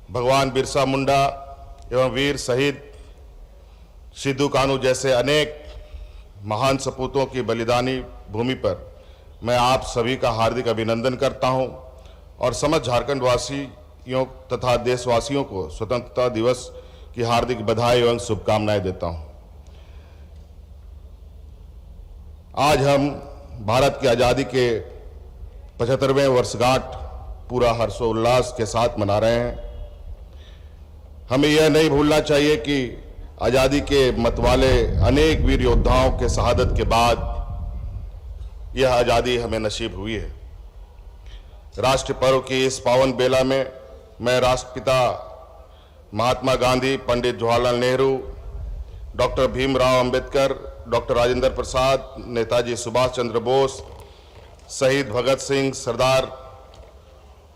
भगवान बिरसा मुंडा एवं वीर शहीद सिद्धू कानू जैसे अनेक महान सपूतों की बलिदानी भूमि पर मैं आप सभी का हार्दिक अभिनंदन करता हूं और समस्त झारखंड वासियों तथा देशवासियों को स्वतंत्रता दिवस की हार्दिक बधाई एवं शुभकामनाएं देता हूं। आज हम भारत की आज़ादी के 75वें वर्षगांठ पूरा हर्षोल्लास के साथ मना रहे हैं। हमें यह नहीं भूलना चाहिए कि आज़ादी के मतवाले अनेक वीर योद्धाओं के शहादत के बाद यह आज़ादी हमें नसीब हुई है। राष्ट्र पर्व की इस पावन बेला में मैं राष्ट्रपिता महात्मा गांधी, पंडित जवाहरलाल नेहरू, डॉक्टर भीमराव अंबेडकर, डॉक्टर राजेंद्र प्रसाद, नेताजी सुभाष चंद्र बोस, शहीद भगत सिंह, सरदार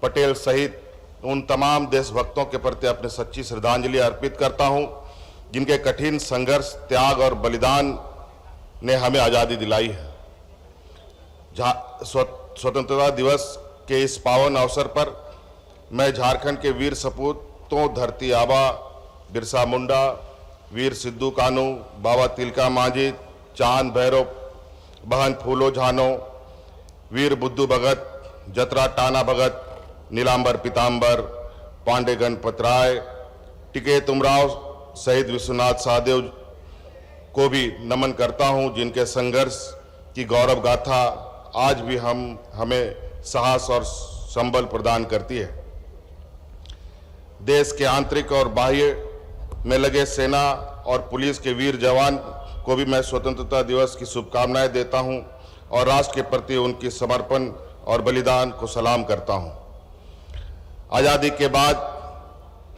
पटेल सहित उन तमाम देशभक्तों के प्रति अपनी सच्ची श्रद्धांजलि अर्पित करता हूं, जिनके कठिन संघर्ष, त्याग और बलिदान ने हमें आज़ादी दिलाई है। स्वतंत्रता दिवस के इस पावन अवसर पर मैं झारखंड के वीर सपूतों धरती आबा बिरसा मुंडा, वीर सिद्धू कानू, बाबा तिलका मांझी, चांद भैरव, बहन फूलो झानो, वीर बुद्धू भगत, जतरा टाना भगत, नीलांबर पीताम्बर, पांडे गणपत राय, टिके तुमराव, शहीद विश्वनाथ सहदेव को भी नमन करता हूं, जिनके संघर्ष की गौरव गाथा आज भी हमें साहस और संबल प्रदान करती है। देश के आंतरिक और बाह्य में लगे सेना और पुलिस के वीर जवान को भी मैं स्वतंत्रता दिवस की शुभकामनाएं देता हूं और राष्ट्र के प्रति उनकी समर्पण और बलिदान को सलाम करता हूं। आज़ादी के बाद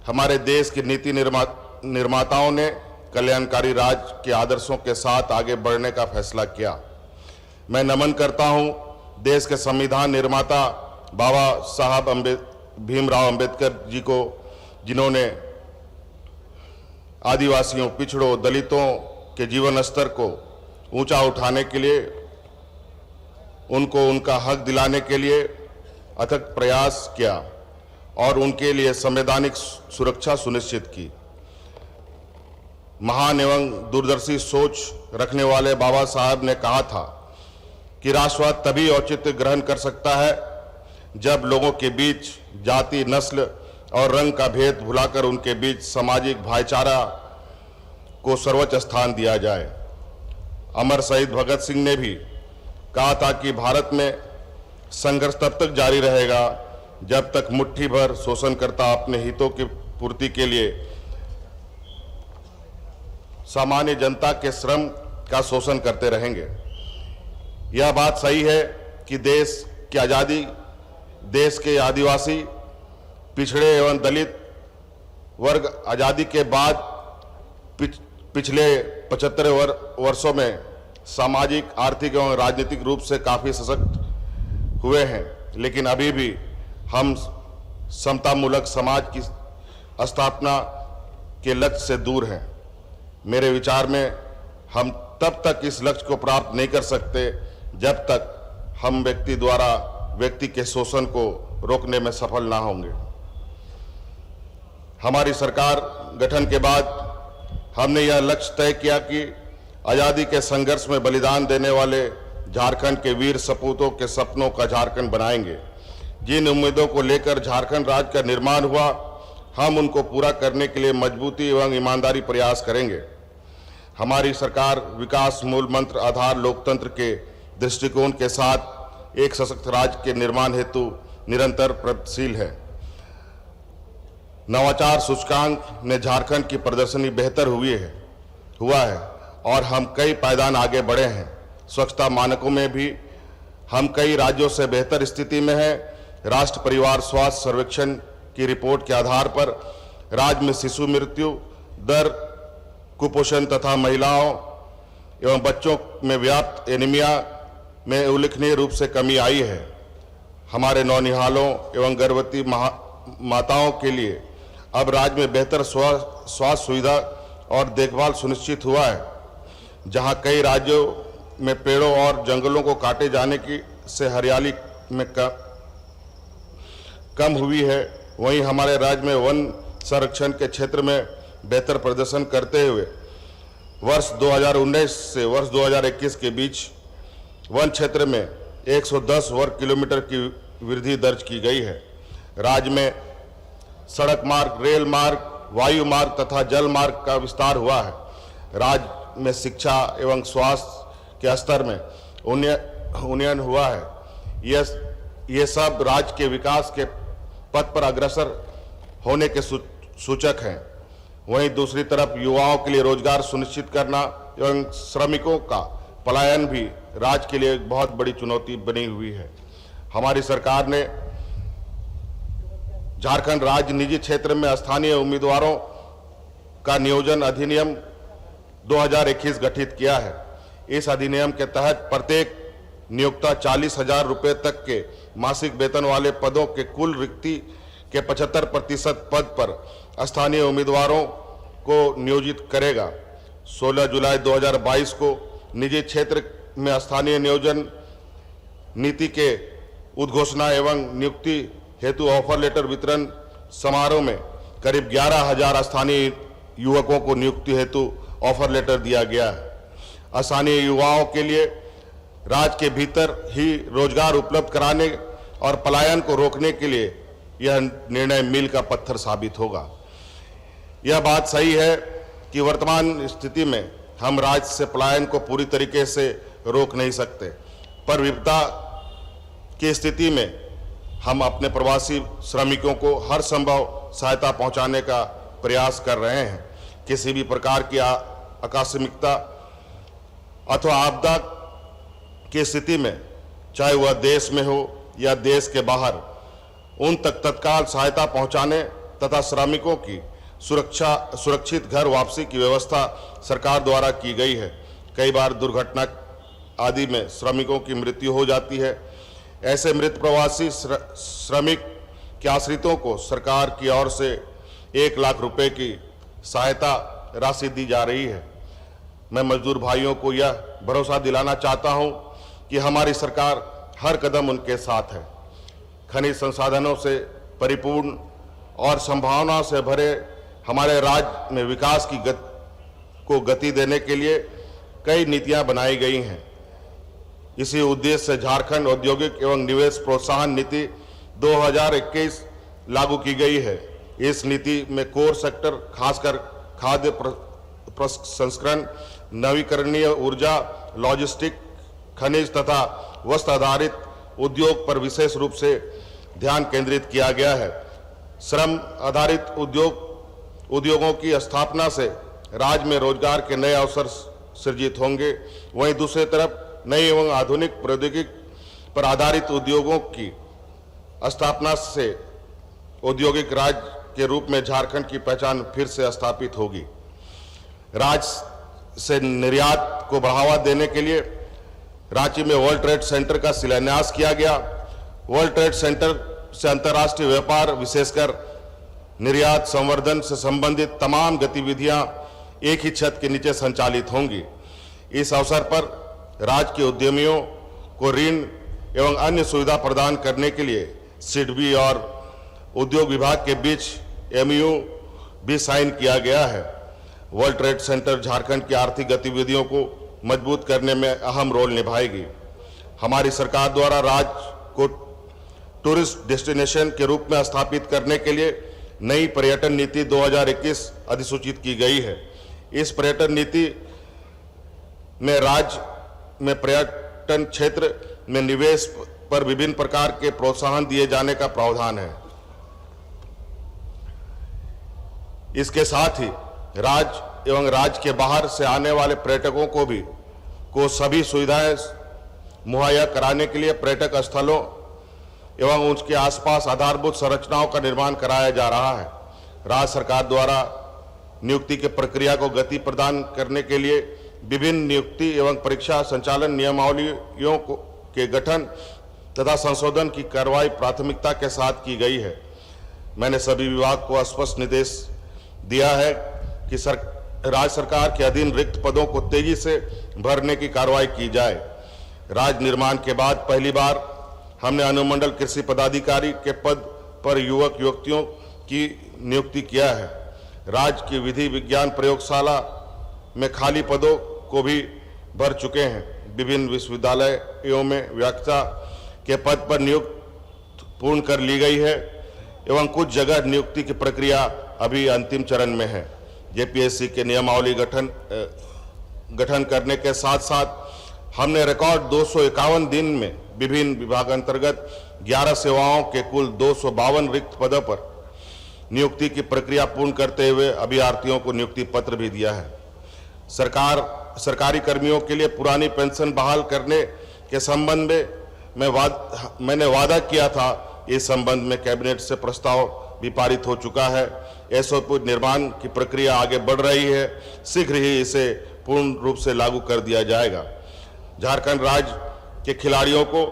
हमारे देश की नीति निर्माताओं ने कल्याणकारी राज्य के आदर्शों के साथ आगे बढ़ने का फैसला किया। मैं नमन करता हूं देश के संविधान निर्माता बाबा साहब भीमराव अंबेडकर जी को, जिन्होंने आदिवासियों, पिछड़ों, दलितों के जीवन स्तर को ऊंचा उठाने के लिए, उनको उनका हक दिलाने के लिए अथक प्रयास किया और उनके लिए संवैधानिक सुरक्षा सुनिश्चित की। महान एवं दूरदर्शी सोच रखने वाले बाबा साहब ने कहा था कि राष्ट्रवाद तभी औचित्य ग्रहण कर सकता है जब लोगों के बीच जाति, नस्ल और रंग का भेद भुलाकर उनके बीच सामाजिक भाईचारा को सर्वोच्च स्थान दिया जाए। अमर शहीद भगत सिंह ने भी कहा था कि भारत में संघर्ष तब तक जारी रहेगा जब तक मुट्ठी भर शोषणकर्ता अपने हितों की पूर्ति के लिए सामान्य जनता के श्रम का शोषण करते रहेंगे। यह बात सही है कि देश की आज़ादी, देश के आदिवासी, पिछड़े एवं दलित वर्ग आज़ादी के बाद पिछले 75 वर्षों में सामाजिक, आर्थिक एवं राजनीतिक रूप से काफ़ी सशक्त हुए हैं, लेकिन अभी भी हम समतामूलक समाज की स्थापना के लक्ष्य से दूर हैं। मेरे विचार में हम तब तक इस लक्ष्य को प्राप्त नहीं कर सकते जब तक हम व्यक्ति द्वारा व्यक्ति के शोषण को रोकने में सफल ना होंगे। हमारी सरकार गठन के बाद हमने यह लक्ष्य तय किया कि आज़ादी के संघर्ष में बलिदान देने वाले झारखंड के वीर सपूतों के सपनों का झारखंड बनाएंगे। जिन उम्मीदों को लेकर झारखंड राज्य का निर्माण हुआ, हम उनको पूरा करने के लिए मजबूती एवं ईमानदारी प्रयास करेंगे। हमारी सरकार विकास मूल मंत्र आधार लोकतंत्र के दृष्टिकोण के साथ एक सशक्त राज्य के निर्माण हेतु निरंतर प्रयत्नशील है। नवाचार सूचकांक ने झारखंड की प्रदर्शनी बेहतर हुआ है और हम कई पायदान आगे बढ़े हैं। स्वच्छता मानकों में भी हम कई राज्यों से बेहतर स्थिति में हैं। राष्ट्र परिवार स्वास्थ्य सर्वेक्षण की रिपोर्ट के आधार पर राज्य में शिशु मृत्यु दर, कुपोषण तथा महिलाओं एवं बच्चों में व्याप्त एनीमिया में उल्लेखनीय रूप से कमी आई है। हमारे नौनिहालों एवं गर्भवती माताओं के लिए अब राज्य में बेहतर स्वास्थ्य सुविधा और देखभाल सुनिश्चित हुआ है। जहां कई राज्यों में पेड़ों और जंगलों को काटे जाने से हरियाली में कम हुई है, वहीं हमारे राज्य में वन संरक्षण के क्षेत्र में बेहतर प्रदर्शन करते हुए वर्ष 2019 से वर्ष 2021 के बीच वन क्षेत्र में 110 वर्ग किलोमीटर की वृद्धि दर्ज की गई है। राज्य में सड़क मार्ग, रेल मार्ग, वायु मार्ग तथा जल मार्ग का विस्तार हुआ है। राज्य में शिक्षा एवं स्वास्थ्य के स्तर में उन्नयन हुआ है। ये सब राज्य के विकास के पथ पर अग्रसर होने के सूचक हैं। वहीं दूसरी तरफ युवाओं के लिए रोजगार सुनिश्चित करना एवं श्रमिकों का पलायन भी राज्य के लिए एक बहुत बड़ी चुनौती बनी हुई है। हमारी सरकार ने झारखंड राज्य निजी क्षेत्र में स्थानीय उम्मीदवारों का नियोजन अधिनियम 2021 गठित किया है। इस अधिनियम के तहत प्रत्येक नियोक्ता 40,000 रुपये तक के मासिक वेतन वाले पदों के कुल रिक्ति के 75% पद पर स्थानीय उम्मीदवारों को नियोजित करेगा। 16 जुलाई 2022 को निजी क्षेत्र में स्थानीय नियोजन नीति के उद्घोषणा एवं नियुक्ति हेतु ऑफर लेटर वितरण समारोह में करीब 11,000 स्थानीय युवकों को नियुक्ति हेतु ऑफर लेटर दिया गया है। स्थानीय युवाओं के लिए राज्य के भीतर ही रोजगार उपलब्ध कराने और पलायन को रोकने के लिए यह निर्णय मील का पत्थर साबित होगा। यह बात सही है कि वर्तमान स्थिति में हम राज्य से पलायन को पूरी तरीके से रोक नहीं सकते, पर विपदा की स्थिति में हम अपने प्रवासी श्रमिकों को हर संभव सहायता पहुंचाने का प्रयास कर रहे हैं। किसी भी प्रकार की आकस्मिकता अथवा आपदा की स्थिति में, चाहे वह देश में हो या देश के बाहर, उन तक तत्काल सहायता पहुंचाने तथा श्रमिकों की सुरक्षित घर वापसी की व्यवस्था सरकार द्वारा की गई है। कई बार दुर्घटना आदि में श्रमिकों की मृत्यु हो जाती है। ऐसे मृत प्रवासी श्रमिक के आश्रितों को सरकार की ओर से 1 लाख रुपए की सहायता राशि दी जा रही है। मैं मजदूर भाइयों को यह भरोसा दिलाना चाहता हूं कि हमारी सरकार हर कदम उनके साथ है। खनिज संसाधनों से परिपूर्ण और संभावनाओं से भरे हमारे राज्य में विकास को गति देने के लिए कई नीतियां बनाई गई हैं। इसी उद्देश्य से झारखंड औद्योगिक एवं निवेश प्रोत्साहन नीति 2021 लागू की गई है। इस नीति में कोर सेक्टर, खासकर खाद्य प्रसंस्करण, नवीकरणीय ऊर्जा, लॉजिस्टिक, खनिज तथा वस्त्र आधारित उद्योग पर विशेष रूप से ध्यान केंद्रित किया गया है। श्रम आधारित उद्योगों की स्थापना से राज्य में रोजगार के नए अवसर सृजित होंगे। वहीं दूसरी तरफ नई एवं आधुनिक प्रौद्योगिकी पर आधारित उद्योगों की स्थापना से औद्योगिक राज्य के रूप में झारखंड की पहचान फिर से स्थापित होगी। राज्य से निर्यात को बढ़ावा देने के लिए रांची में वर्ल्ड ट्रेड सेंटर का शिलान्यास किया गया। वर्ल्ड ट्रेड सेंटर से अंतर्राष्ट्रीय व्यापार, विशेषकर निर्यात संवर्धन से संबंधित तमाम गतिविधियां एक ही छत के नीचे संचालित होंगी। इस अवसर पर राज्य के उद्यमियों को ऋण एवं अन्य सुविधा प्रदान करने के लिए सिडबी और उद्योग विभाग के बीच MOU भी साइन किया गया है। वर्ल्ड ट्रेड सेंटर झारखंड की आर्थिक गतिविधियों को मजबूत करने में अहम रोल निभाएगी। हमारी सरकार द्वारा राज्य को टूरिस्ट डेस्टिनेशन के रूप में स्थापित करने के लिए नई पर्यटन नीति 2021 अधिसूचित की गई है। इस पर्यटन नीति में राज्य में पर्यटन क्षेत्र में निवेश पर विभिन्न प्रकार के प्रोत्साहन दिए जाने का प्रावधान है। इसके साथ ही राज्य एवं राज्य के बाहर से आने वाले पर्यटकों को सभी सुविधाएं मुहैया कराने के लिए पर्यटक स्थलों एवं उसके आसपास आधारभूत संरचनाओं का निर्माण कराया जा रहा है। राज्य सरकार द्वारा नियुक्ति की प्रक्रिया को गति प्रदान करने के लिए विभिन्न नियुक्ति एवं परीक्षा संचालन नियमावलियों के गठन तथा संशोधन की कार्रवाई प्राथमिकता के साथ की गई है। मैंने सभी विभाग को स्पष्ट निर्देश दिया है कि राज्य सरकार के अधीन रिक्त पदों को तेजी से भरने की कार्रवाई की जाए। राज्य निर्माण के बाद पहली बार हमने अनुमंडल कृषि पदाधिकारी के पद पर युवक युवतियों की नियुक्ति किया है। राज्य की विधि विज्ञान प्रयोगशाला में खाली पदों को भी भर चुके हैं। विभिन्न विश्वविद्यालयों में व्याख्याता के पद पर नियुक्ति पूर्ण कर ली गई है एवं कुछ जगह नियुक्ति की प्रक्रिया अभी अंतिम चरण में है। जेपीएससी के नियमावली गठन करने के साथ साथ हमने रिकॉर्ड 251 दिन में विभिन्न विभागांतर्गत 11 सेवाओं के कुल 252 रिक्त पदों पर नियुक्ति की प्रक्रिया पूर्ण करते हुए अभ्यर्थियों को नियुक्ति पत्र भी दिया है। सरकारी कर्मियों के लिए पुरानी पेंशन बहाल करने के संबंध में मैंने वादा किया था। इस संबंध में कैबिनेट से प्रस्ताव भी पारित हो चुका है। एसओपी निर्माण की प्रक्रिया आगे बढ़ रही है। शीघ्र ही इसे पूर्ण रूप से लागू कर दिया जाएगा। झारखंड राज्य के खिलाड़ियों को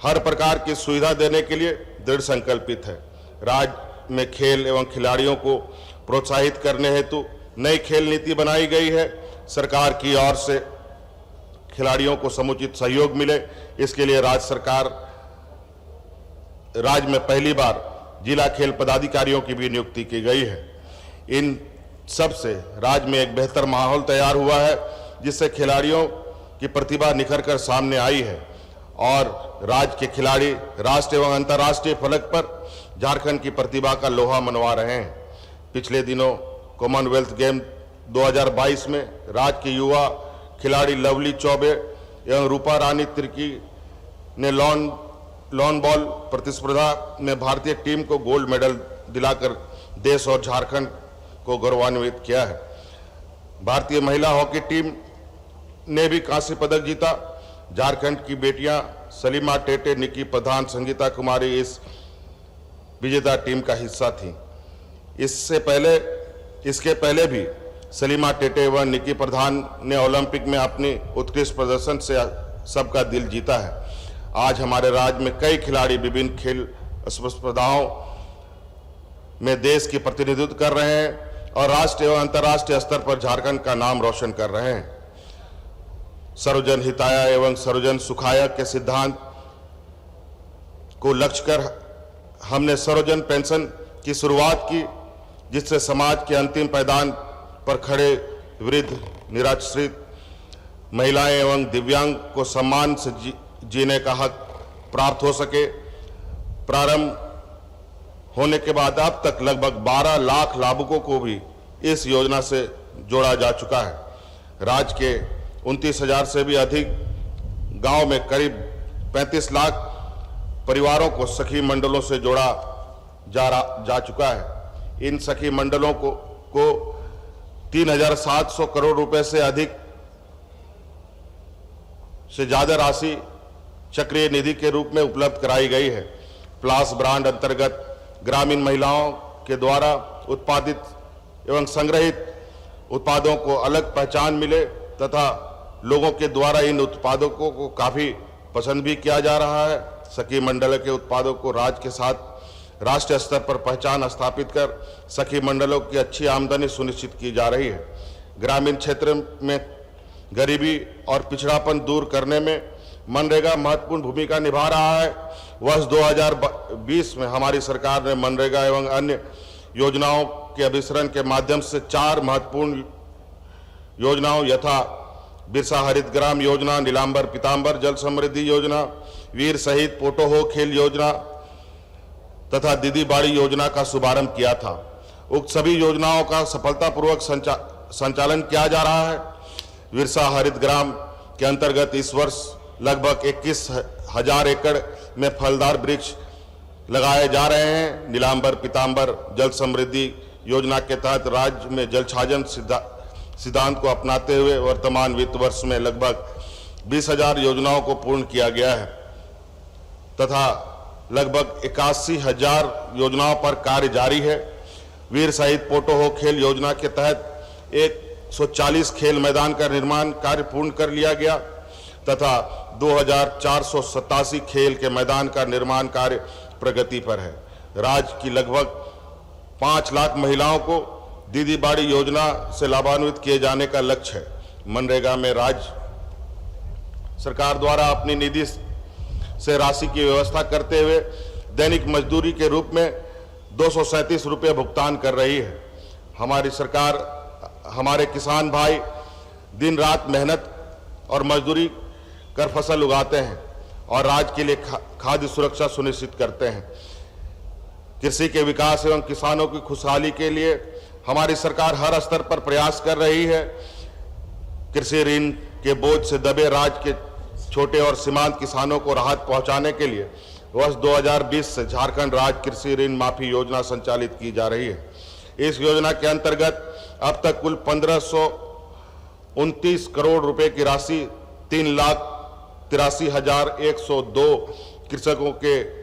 हर प्रकार की सुविधा देने के लिए दृढ़ संकल्पित है। राज्य में खेल एवं खिलाड़ियों को प्रोत्साहित करने हेतु नई खेल नीति बनाई गई है। सरकार की ओर से खिलाड़ियों को समुचित सहयोग मिले, इसके लिए राज्य में पहली बार जिला खेल पदाधिकारियों की भी नियुक्ति की गई है। इन सब से राज्य में एक बेहतर माहौल तैयार हुआ है, जिससे खिलाड़ियों की प्रतिभा निखर कर सामने आई है और राज्य के खिलाड़ी राष्ट्रीय एवं अंतर्राष्ट्रीय फलक पर झारखंड की प्रतिभा का लोहा मनवा रहे हैं। पिछले दिनों कॉमनवेल्थ गेम 2022 में राज्य के युवा खिलाड़ी लवली चौबे एवं रूपा रानी तिर्की ने लॉन बॉल प्रतिस्पर्धा में भारतीय टीम को गोल्ड मेडल दिलाकर देश और झारखंड को गौरवान्वित किया है। भारतीय महिला हॉकी टीम ने भी कांस्य पदक जीता। झारखंड की बेटियां सलीमा टेटे, निकी प्रधान, संगीता कुमारी इस विजेता टीम का हिस्सा थीं। इसके पहले भी सलीमा टेटे व निकी प्रधान ने ओलंपिक में अपनी उत्कृष्ट प्रदर्शन से सबका दिल जीता है। आज हमारे राज्य में कई खिलाड़ी विभिन्न खेल स्पर्धाओं में देश की प्रतिनिधित्व कर रहे हैं और राष्ट्रीय एवं अंतर्राष्ट्रीय स्तर पर झारखंड का नाम रोशन कर रहे हैं। सर्वजन हिताय एवं सर्वजन सुखाय के सिद्धांत को लक्ष्य कर हमने सर्वजन पेंशन की शुरुआत की, जिससे समाज के अंतिम पायदान पर खड़े वृद्ध, निराश्रित महिलाएं एवं दिव्यांग को सम्मान से जीने का हक प्राप्त हो सके। प्रारंभ होने के बाद अब तक लगभग 12 लाख लाभुकों को भी इस योजना से जोड़ा जा चुका है। राज्य के 29,000 से भी अधिक गांव में करीब 35 लाख परिवारों को सखी मंडलों से जोड़ा जा चुका है। इन सखी मंडलों को 3,700 करोड़ रुपए से अधिक से ज्यादा राशि चक्रीय निधि के रूप में उपलब्ध कराई गई है। प्लास ब्रांड अंतर्गत ग्रामीण महिलाओं के द्वारा उत्पादित एवं संग्रहित उत्पादों को अलग पहचान मिले तथा लोगों के द्वारा इन उत्पादों को काफी पसंद भी किया जा रहा है। सखी मंडल के उत्पादों को राज्य के साथ राष्ट्रीय स्तर पर पहचान स्थापित कर सखी मंडलों की अच्छी आमदनी सुनिश्चित की जा रही है। ग्रामीण क्षेत्र में गरीबी और पिछड़ापन दूर करने में मनरेगा महत्वपूर्ण भूमिका निभा रहा है। वर्ष 2020 में हमारी सरकार ने मनरेगा एवं अन्य योजनाओं के अभिसरण के माध्यम से 4 महत्वपूर्ण योजनाओं यथा बिरसा हरित ग्राम योजना, नीलांबर पीतांबर जल समृद्धि योजना, वीर शहीद पोटो हो खेल योजना तथा दीदी बाड़ी योजना का शुभारंभ किया था। उक्त सभी योजनाओं का सफलतापूर्वक संचालन किया जा रहा है। बिरसा हरित ग्राम के अंतर्गत इस वर्ष लगभग 21,000 एकड़ में फलदार वृक्ष लगाए जा रहे हैं। नीलांबर पीतांबर जल समृद्धि योजना के तहत राज्य में जल छाजन सिद्धांत को अपनाते हुए वर्तमान वित्त वर्ष में लगभग 20,000 योजनाओं को पूर्ण किया गया है तथा लगभग 81,000 योजनाओं पर कार्य जारी है। वीर शहीद पोटो हो खेल योजना के तहत 140 खेल मैदान का निर्माण कार्य पूर्ण कर लिया गया तथा 2,487 खेल के मैदान का निर्माण कार्य प्रगति पर है। राज्य की लगभग 5 लाख महिलाओं को दीदी बाड़ी योजना से लाभान्वित किए जाने का लक्ष्य है। मनरेगा में राज्य सरकार द्वारा अपनी निधि से राशि की व्यवस्था करते हुए दैनिक मजदूरी के रूप में ₹237 भुगतान कर रही है। हमारी सरकार हमारे किसान भाई दिन रात मेहनत और मजदूरी कर फसल उगाते हैं और राज्य के लिए खाद्य सुरक्षा सुनिश्चित करते हैं। कृषि के विकास एवं किसानों की खुशहाली के लिए हमारी सरकार हर स्तर पर प्रयास कर रही है। कृषि ऋण के बोझ से दबे राज्य के छोटे और सीमांत किसानों को राहत पहुंचाने के लिए वर्ष 2020 से झारखंड राज्य कृषि ऋण माफी योजना संचालित की जा रही है। इस योजना के अंतर्गत अब तक कुल 1529 करोड़ रुपए की राशि 3,83,102 कृषकों के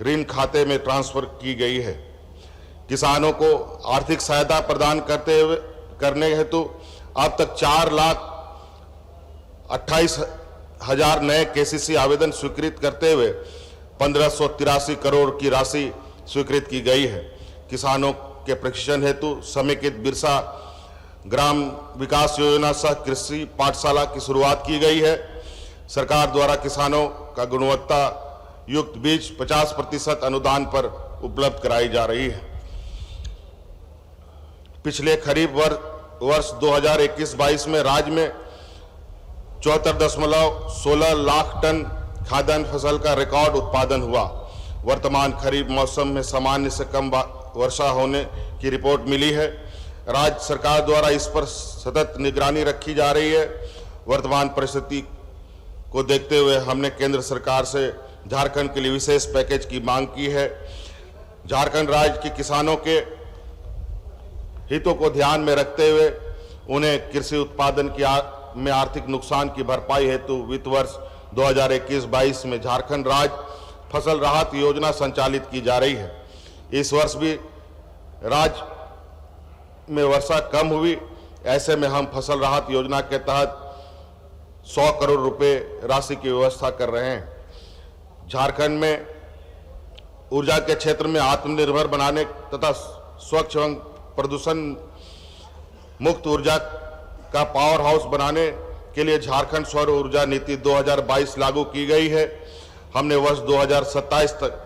ऋण खाते में ट्रांसफर की गई है। किसानों को आर्थिक सहायता प्रदान करने हेतु अब तक 4,28,000 नए केसीसी आवेदन स्वीकृत करते हुए 1583 करोड़ की राशि स्वीकृत की गई है। किसानों के प्रशिक्षण हेतु समेकित बिरसा ग्राम विकास योजना सह कृषि पाठशाला की शुरुआत की गई है। सरकार द्वारा किसानों का गुणवत्ता युक्त बीज 50% अनुदान पर उपलब्ध कराई जा रही है। पिछले खरीफ वर्ष 2021-22 में राज्य में 74.16 लाख टन खाद्यान्न फसल का रिकॉर्ड उत्पादन हुआ। वर्तमान खरीफ मौसम में सामान्य से कम वर्षा होने की रिपोर्ट मिली है। राज्य सरकार द्वारा इस पर सतत निगरानी रखी जा रही है। वर्तमान परिस्थिति को देखते हुए हमने केंद्र सरकार से झारखंड के लिए विशेष पैकेज की मांग की है। झारखंड राज्य के किसानों के हितों को ध्यान में रखते हुए उन्हें कृषि उत्पादन में आर्थिक नुकसान की भरपाई हेतु वित्त वर्ष 2021-22 में झारखंड राज्य फसल राहत योजना संचालित की जा रही है। इस वर्ष भी राज्य में वर्षा कम हुई, ऐसे में हम फसल राहत योजना के तहत 100 करोड़ रुपए राशि की व्यवस्था कर रहे हैं। झारखंड में ऊर्जा के क्षेत्र में आत्मनिर्भर बनाने तथा स्वच्छ एवं प्रदूषण मुक्त ऊर्जा का पावर हाउस बनाने के लिए झारखंड सौर ऊर्जा नीति 2022 लागू की गई है। हमने वर्ष 2027 तक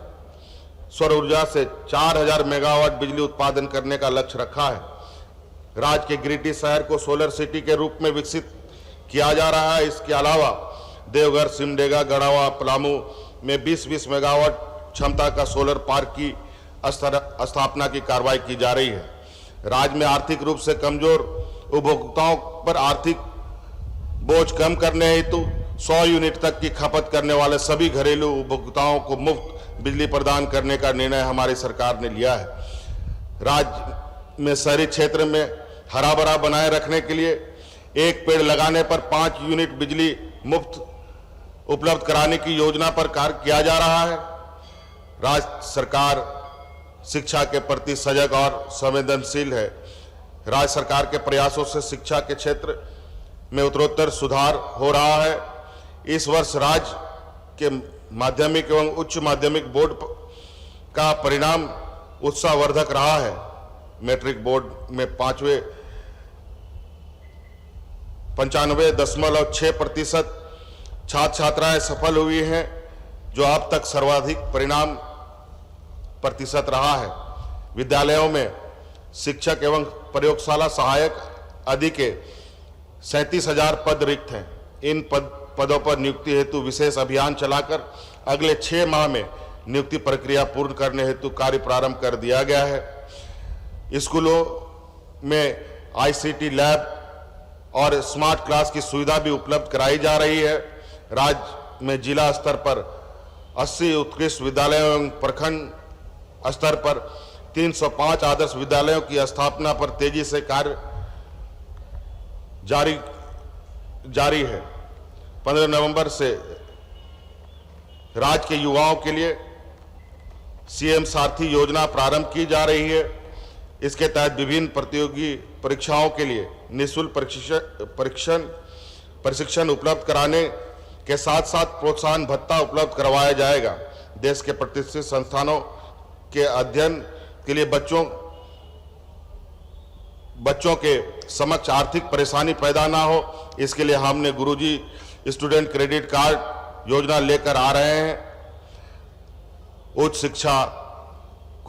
सौर ऊर्जा से 4000 मेगावाट बिजली उत्पादन करने का लक्ष्य रखा है। राज्य के गिरिडीह शहर को सोलर सिटी के रूप में विकसित किया जा रहा है। इसके अलावा देवघर, सिमडेगा, गढ़वा, पलामू में 20-20 मेगावाट क्षमता का सोलर पार्क की स्थापना की कार्रवाई की जा रही है। राज्य में आर्थिक रूप से कमजोर उपभोक्ताओं पर आर्थिक बोझ कम करने हेतु 100 यूनिट तक की खपत करने वाले सभी घरेलू उपभोक्ताओं को मुफ्त बिजली प्रदान करने का निर्णय हमारी सरकार ने लिया है। राज्य में शहरी क्षेत्र में हरा भरा बनाए रखने के लिए एक पेड़ लगाने पर 5 यूनिट बिजली मुफ्त उपलब्ध कराने की योजना पर कार्य किया जा रहा है। राज्य सरकार शिक्षा के प्रति सजग और संवेदनशील है। राज्य सरकार के प्रयासों से शिक्षा के क्षेत्र में उत्तरोत्तर सुधार हो रहा है। इस वर्ष राज्य के माध्यमिक एवं उच्च माध्यमिक बोर्ड का परिणाम उत्साहवर्धक रहा है। मैट्रिक बोर्ड में 95.6% छात्र छात्राएं सफल हुई हैं, जो अब तक सर्वाधिक परिणाम प्रतिशत रहा है। विद्यालयों में शिक्षक एवं प्रयोगशाला सहायक आदि के 37,000 पद रिक्त हैं। इन पदों पर नियुक्ति हेतु विशेष अभियान चलाकर अगले 6 माह में नियुक्ति प्रक्रिया पूर्ण करने हेतु कार्य प्रारंभ कर दिया गया है। स्कूलों में ICT लैब और स्मार्ट क्लास की सुविधा भी उपलब्ध कराई जा रही है। राज्य में जिला स्तर पर 80 उत्कृष्ट विद्यालयों एवं प्रखंड स्तर पर 305 आदर्श विद्यालयों की स्थापना पर तेजी से कार्य जारी है। 15 नवंबर से राज्य के युवाओं के लिए CM सारथी योजना प्रारंभ की जा रही है। इसके तहत विभिन्न प्रतियोगी परीक्षाओं के लिए निःशुल्क प्रशिक्षण उपलब्ध कराने के साथ साथ प्रोत्साहन भत्ता उपलब्ध करवाया जाएगा। देश के प्रतिष्ठित संस्थानों के अध्ययन के लिए बच्चों के समक्ष आर्थिक परेशानी पैदा ना हो, इसके लिए हमने गुरुजी स्टूडेंट क्रेडिट कार्ड योजना लेकर आ रहे हैं। उच्च शिक्षा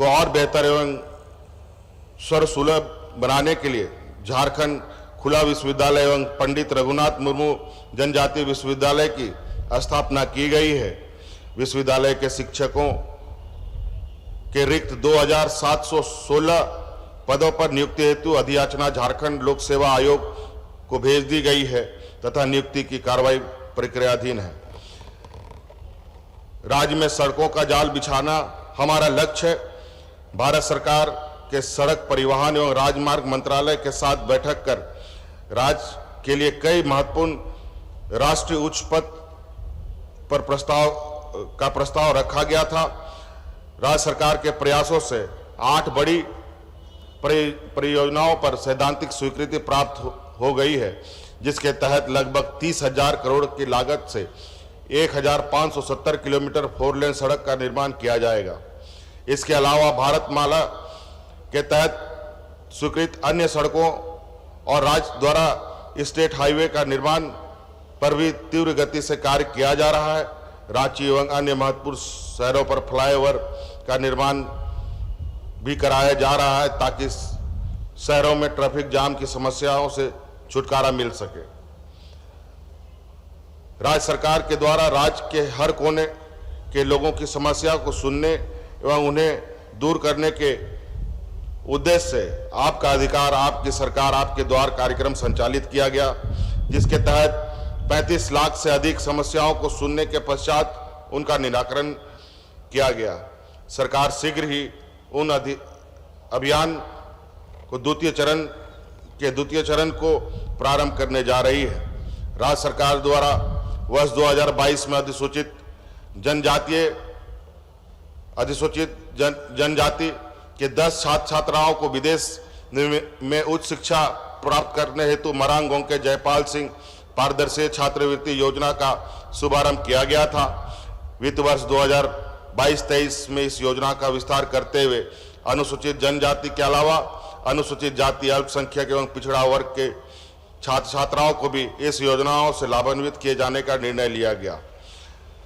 को और बेहतर एवं सर्वसुलभ बनाने के लिए झारखंड खुला विश्वविद्यालय एवं पंडित रघुनाथ मुर्मू जनजातीय विश्वविद्यालय की स्थापना की गई है। विश्वविद्यालय के शिक्षकों के रिक्त 2716 पदों पर नियुक्ति हेतु अधियाचना झारखंड लोक सेवा आयोग को भेज दी गई है तथा नियुक्ति की कार्रवाई प्रक्रियाधीन है। राज्य में सड़कों का जाल बिछाना हमारा लक्ष्य है। भारत सरकार के सड़क परिवहन एवं राजमार्ग मंत्रालय के साथ बैठक कर राज्य के लिए कई महत्वपूर्ण राष्ट्रीय उच्च पथ पर प्रस्ताव रखा गया था। राज्य सरकार के प्रयासों से 8 बड़ी परियोजनाओं पर सैद्धांतिक स्वीकृति प्राप्त हो गई है, जिसके तहत लगभग 30,000 करोड़ की लागत से 1,570 किलोमीटर 4 लेन सड़क का निर्माण किया जाएगा। इसके अलावा भारतमाला के तहत स्वीकृत अन्य सड़कों और राज्य द्वारा स्टेट हाईवे का निर्माण पर भी तीव्र गति से कार्य किया जा रहा है। रांची एवं अन्य महत्वपूर्ण शहरों पर फ्लाईओवर का निर्माण भी कराया जा रहा है ताकि शहरों में ट्रैफिक जाम की समस्याओं से छुटकारा मिल सके। राज्य सरकार के द्वारा राज्य के हर कोने के लोगों की समस्या को सुनने एवं उन्हें दूर करने के उद्देश्य से आपका अधिकार आपकी सरकार आपके द्वार कार्यक्रम संचालित किया गया, जिसके तहत 35 लाख से अधिक समस्याओं को सुनने के पश्चात उनका निराकरण किया गया। सरकार शीघ्र ही उन अभियान को द्वितीय चरण को प्रारंभ करने जा रही है। राज्य सरकार द्वारा वर्ष 2022 में अधिसूचित जनजाति के 10 छात्र छात्राओं को विदेश में उच्च शिक्षा प्राप्त करने हेतु मरांगोंग के जयपाल सिंह पारदर्शी छात्रवृत्ति योजना का शुभारंभ किया गया था। वित्त वर्ष 2022-23 में इस योजना का विस्तार करते हुए अनुसूचित जनजाति के अलावा अनुसूचित जाति, अल्पसंख्यक एवं पिछड़ा वर्ग के छात्र छात्राओं को भी इस योजनाओं से लाभान्वित किए जाने का निर्णय लिया गया।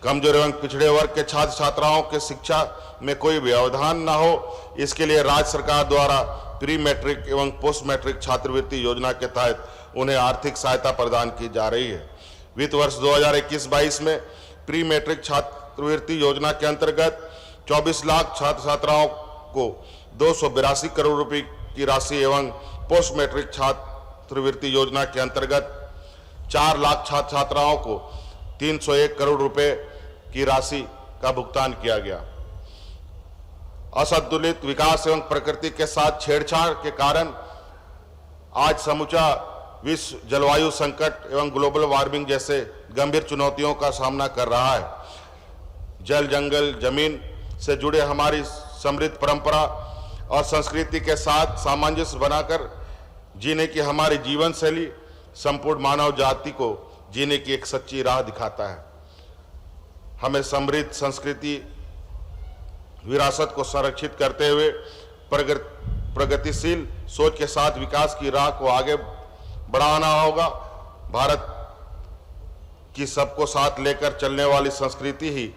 कमजोर एवं पिछड़े वर्ग के छात्र छात्राओं के शिक्षा में कोई व्यवधान न हो, इसके लिए राज्य सरकार द्वारा प्री मैट्रिक एवं पोस्ट मैट्रिक छात्रवृत्ति योजना के तहत उन्हें आर्थिक सहायता प्रदान की जा रही है। वित्त वर्ष 2021-22 में प्री मैट्रिक छात्रवृत्ति योजना के अंतर्गत 24 लाख छात्र छात्राओं को 282 करोड़ रुपए की राशि एवं पोस्ट मैट्रिक छात्रवृत्ति योजना के अंतर्गत 4 लाख छात्र छात्राओं को 301 करोड़ रुपए की राशि का भुगतान किया गया। असंतुलित विकास एवं प्रकृति के साथ छेड़छाड़ के कारण आज समूचा विश्व जलवायु संकट एवं ग्लोबल वार्मिंग जैसे गंभीर चुनौतियों का सामना कर रहा है। जल, जंगल, जमीन से जुड़े हमारी समृद्ध परंपरा और संस्कृति के साथ सामंजस्य बनाकर जीने की हमारी जीवन शैली संपूर्ण मानव जाति को जीने की एक सच्ची राह दिखाता है। हमें समृद्ध संस्कृति विरासत को संरक्षित करते हुए प्रगतिशील सोच के साथ विकास की राह को आगे बढ़ाना होगा। भारत की सबको साथ लेकर चलने वाली संस्कृति ही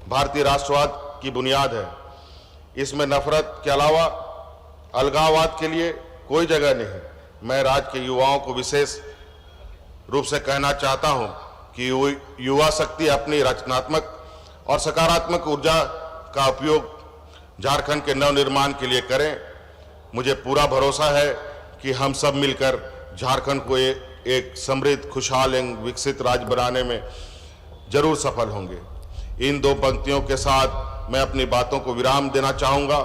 भारतीय राष्ट्रवाद की बुनियाद है। इसमें नफरत के अलावा अलगाववाद के लिए कोई जगह नहीं है। मैं राज्य के युवाओं को विशेष रूप से कहना चाहता हूं कि युवा शक्ति अपनी रचनात्मक और सकारात्मक ऊर्जा का उपयोग झारखंड के नवनिर्माण के लिए करें। मुझे पूरा भरोसा है कि हम सब मिलकर झारखंड को एक समृद्ध, खुशहाल एवं विकसित राज्य बनाने में जरूर सफल होंगे। इन 2 पंक्तियों के साथ मैं अपनी बातों को विराम देना चाहूँगा।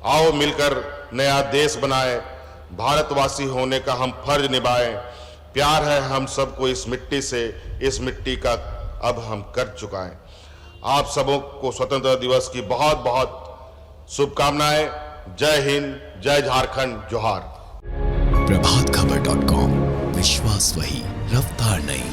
आओ मिलकर नया देश बनाएं, भारतवासी होने का हम फर्ज निभाएं। प्यार है हम सबको इस मिट्टी से, इस मिट्टी का अब हम कर चुकाएं। आप सबों को स्वतंत्रता दिवस की बहुत बहुत शुभकामनाएं। जय हिंद, जय झारखंड, जोहार। प्रभातखबर.com, विश्वास वही, रफ्तार नहीं।